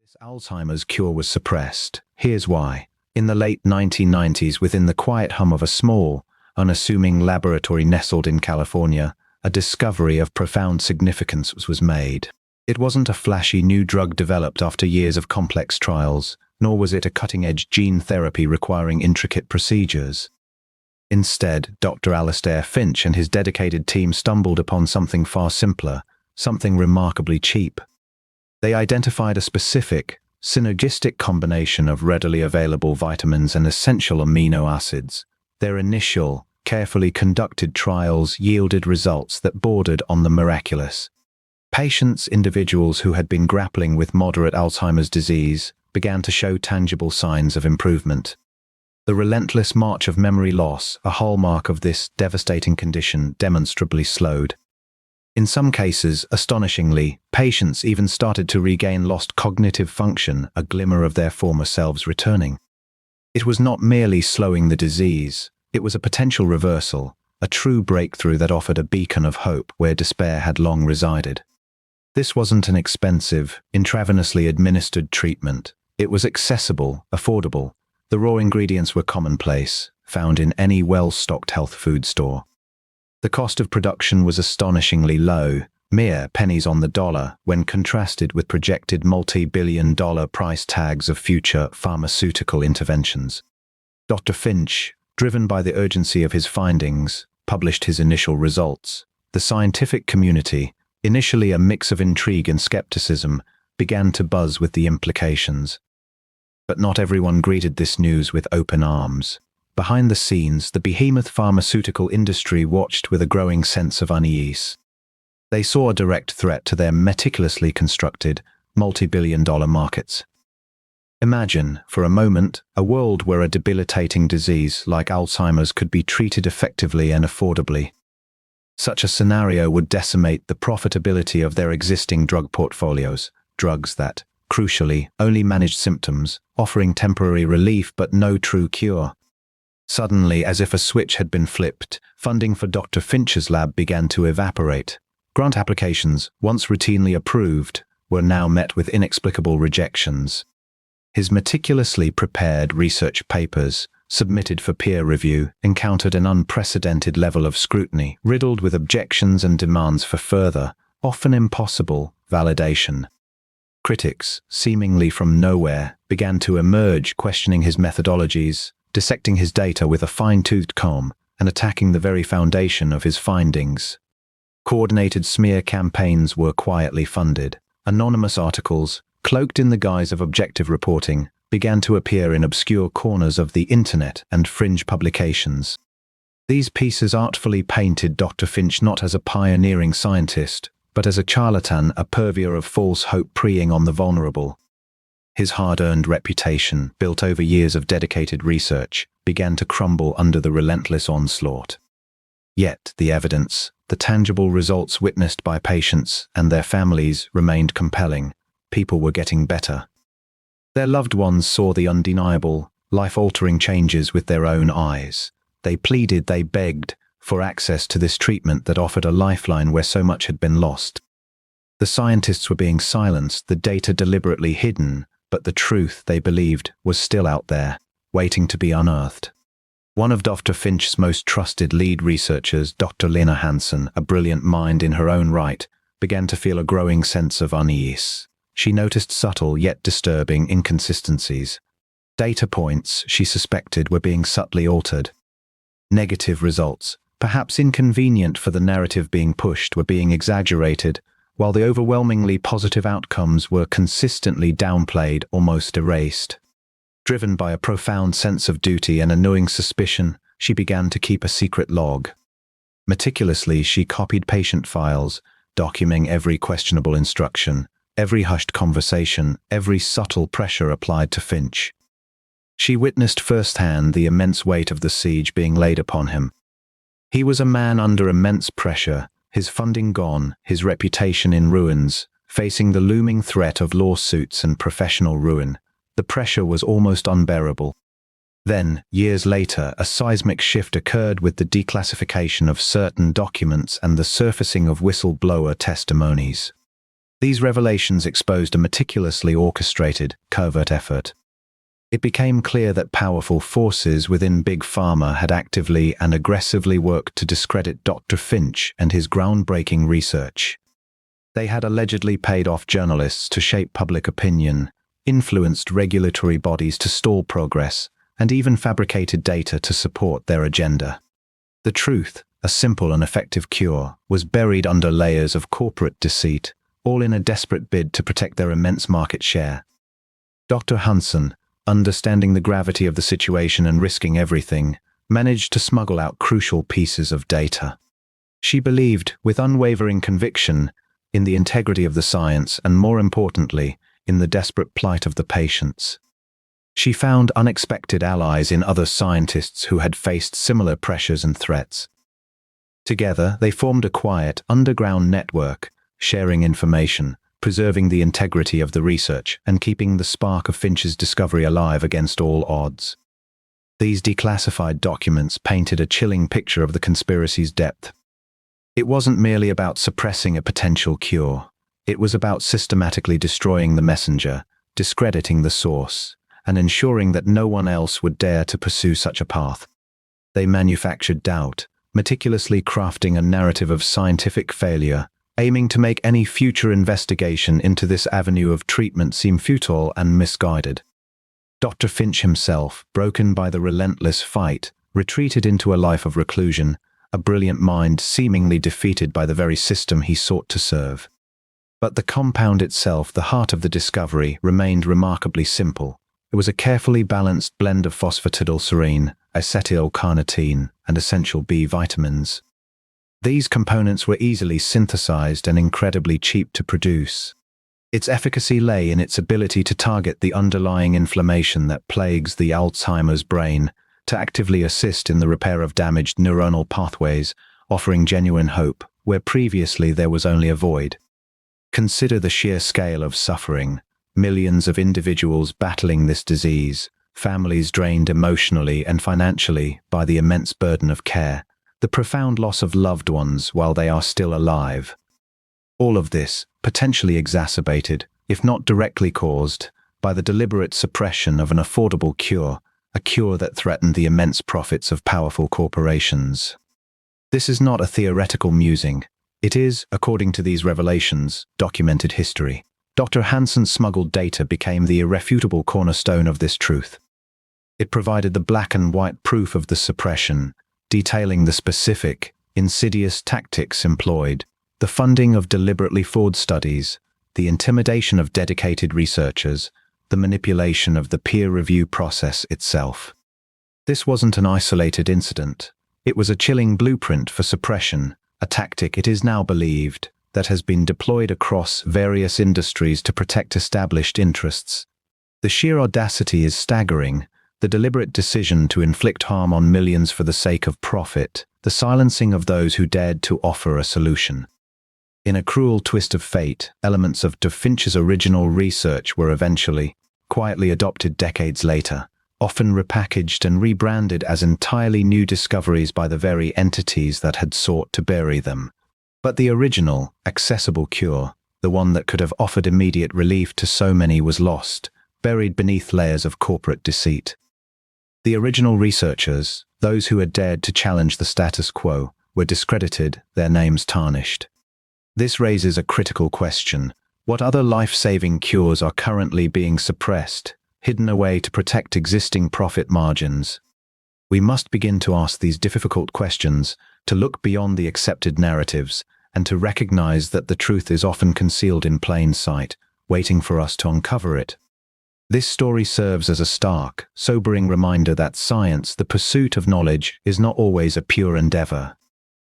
This Alzheimer's cure was suppressed. Here's why. In the late 1990s, within the quiet hum of a small, unassuming laboratory nestled in California, a discovery of profound significance was made. It wasn't a flashy new drug developed after years of complex trials, nor was it a cutting-edge gene therapy requiring intricate procedures. Instead, Dr. Alistair Finch and his dedicated team stumbled upon something far simpler, something remarkably cheap. They identified a specific, synergistic combination of readily available vitamins and essential amino acids. Their initial, carefully conducted trials yielded results that bordered on the miraculous. Individuals who had been grappling with moderate Alzheimer's disease, began to show tangible signs of improvement. The relentless march of memory loss, a hallmark of this devastating condition, demonstrably slowed. In some cases, astonishingly, patients even started to regain lost cognitive function, a glimmer of their former selves returning. It was not merely slowing the disease, it was a potential reversal, a true breakthrough that offered a beacon of hope where despair had long resided. This wasn't an expensive, intravenously administered treatment. It was accessible, affordable. The raw ingredients were commonplace, found in any well-stocked health food store. The cost of production was astonishingly low, mere pennies on the dollar, when contrasted with projected multi-billion-dollar price tags of future pharmaceutical interventions. Dr. Finch, driven by the urgency of his findings, published his initial results. The scientific community, initially a mix of intrigue and skepticism, began to buzz with the implications. But not everyone greeted this news with open arms. Behind the scenes, the behemoth pharmaceutical industry watched with a growing sense of unease. They saw a direct threat to their meticulously constructed, multi-billion-dollar markets. Imagine, for a moment, a world where a debilitating disease like Alzheimer's could be treated effectively and affordably. Such a scenario would decimate the profitability of their existing drug portfolios, drugs that, crucially, only managed symptoms, offering temporary relief but no true cure. Suddenly, as if a switch had been flipped, funding for Dr. Finch's lab began to evaporate. Grant applications, once routinely approved, were now met with inexplicable rejections. His meticulously prepared research papers, submitted for peer review, encountered an unprecedented level of scrutiny, riddled with objections and demands for further, often impossible, validation. Critics, seemingly from nowhere, began to emerge, questioning his methodologies, dissecting his data with a fine-toothed comb, and attacking the very foundation of his findings. Coordinated smear campaigns were quietly funded. Anonymous articles, cloaked in the guise of objective reporting, began to appear in obscure corners of the internet and fringe publications. These pieces artfully painted Dr. Finch not as a pioneering scientist, but as a charlatan, a purveyor of false hope preying on the vulnerable. His hard-earned reputation, built over years of dedicated research, began to crumble under the relentless onslaught. Yet the evidence, the tangible results witnessed by patients and their families remained compelling. People were getting better. Their loved ones saw the undeniable, life-altering changes with their own eyes. They pleaded, they begged, for access to this treatment that offered a lifeline where so much had been lost. The scientists were being silenced, the data deliberately hidden, but the truth, they believed, was still out there, waiting to be unearthed. One of Dr. Finch's most trusted lead researchers, Dr. Lena Hansen, a brilliant mind in her own right, began to feel a growing sense of unease. She noticed subtle yet disturbing inconsistencies. Data points, she suspected, were being subtly altered. Negative results, perhaps inconvenient for the narrative being pushed, were being exaggerated, while the overwhelmingly positive outcomes were consistently downplayed, almost erased. Driven by a profound sense of duty and a gnawing suspicion, she began to keep a secret log. Meticulously, she copied patient files, documenting every questionable instruction, every hushed conversation, every subtle pressure applied to Finch. She witnessed firsthand the immense weight of the siege being laid upon him. He was a man under immense pressure, his funding gone, his reputation in ruins, facing the looming threat of lawsuits and professional ruin. The pressure was almost unbearable. Then, years later, a seismic shift occurred with the declassification of certain documents and the surfacing of whistleblower testimonies. These revelations exposed a meticulously orchestrated, covert effort. It became clear that powerful forces within Big Pharma had actively and aggressively worked to discredit Dr. Finch and his groundbreaking research. They had allegedly paid off journalists to shape public opinion, influenced regulatory bodies to stall progress, and even fabricated data to support their agenda. The truth, a simple and effective cure, was buried under layers of corporate deceit, all in a desperate bid to protect their immense market share. Dr. Hansen, understanding the gravity of the situation and risking everything, managed to smuggle out crucial pieces of data. She believed, with unwavering conviction, in the integrity of the science and, more importantly, in the desperate plight of the patients. She found unexpected allies in other scientists who had faced similar pressures and threats. Together, they formed a quiet, underground network, sharing information, preserving the integrity of the research, and keeping the spark of Finch's discovery alive against all odds. These declassified documents painted a chilling picture of the conspiracy's depth. It wasn't merely about suppressing a potential cure. It was about systematically destroying the messenger, discrediting the source, and ensuring that no one else would dare to pursue such a path. They manufactured doubt, meticulously crafting a narrative of scientific failure, aiming to make any future investigation into this avenue of treatment seem futile and misguided. Dr. Finch himself, broken by the relentless fight, retreated into a life of reclusion, a brilliant mind seemingly defeated by the very system he sought to serve. But the compound itself, the heart of the discovery, remained remarkably simple. It was a carefully balanced blend of phosphatidylserine, acetyl-carnitine, and essential B vitamins. These components were easily synthesized and incredibly cheap to produce. Its efficacy lay in its ability to target the underlying inflammation that plagues the Alzheimer's brain, to actively assist in the repair of damaged neuronal pathways, offering genuine hope where previously there was only a void. Consider the sheer scale of suffering. Millions of individuals battling this disease, families drained emotionally and financially by the immense burden of care, the profound loss of loved ones while they are still alive. All of this, potentially exacerbated, if not directly caused, by the deliberate suppression of an affordable cure, a cure that threatened the immense profits of powerful corporations. This is not a theoretical musing. It is, according to these revelations, documented history. Dr. Hansen's smuggled data became the irrefutable cornerstone of this truth. It provided the black and white proof of the suppression, detailing the specific, insidious tactics employed, the funding of deliberately flawed studies, the intimidation of dedicated researchers, the manipulation of the peer review process itself. This wasn't an isolated incident. It was a chilling blueprint for suppression, a tactic, it is now believed, that has been deployed across various industries to protect established interests. The sheer audacity is staggering, the deliberate decision to inflict harm on millions for the sake of profit, the silencing of those who dared to offer a solution. In a cruel twist of fate, elements of Dr. Finch's original research were eventually, quietly adopted decades later, often repackaged and rebranded as entirely new discoveries by the very entities that had sought to bury them. But the original, accessible cure, the one that could have offered immediate relief to so many, was lost, buried beneath layers of corporate deceit. The original researchers, those who had dared to challenge the status quo, were discredited, their names tarnished. This raises a critical question. What other life-saving cures are currently being suppressed, hidden away to protect existing profit margins? We must begin to ask these difficult questions, to look beyond the accepted narratives, and to recognize that the truth is often concealed in plain sight, waiting for us to uncover it. This story serves as a stark, sobering reminder that science, the pursuit of knowledge, is not always a pure endeavor.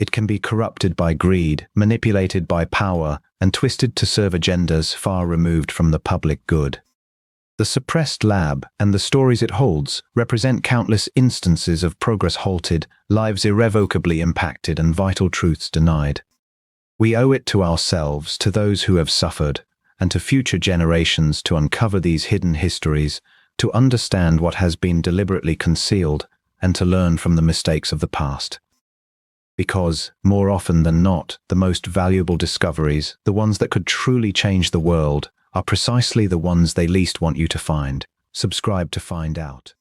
It can be corrupted by greed, manipulated by power, and twisted to serve agendas far removed from the public good. The suppressed lab, and the stories it holds, represent countless instances of progress halted, lives irrevocably impacted, and vital truths denied. We owe it to ourselves, to those who have suffered, and to future generations to uncover these hidden histories, to understand what has been deliberately concealed, and to learn from the mistakes of the past. Because, more often than not, the most valuable discoveries, the ones that could truly change the world, are precisely the ones they least want you to find. Subscribe to find out.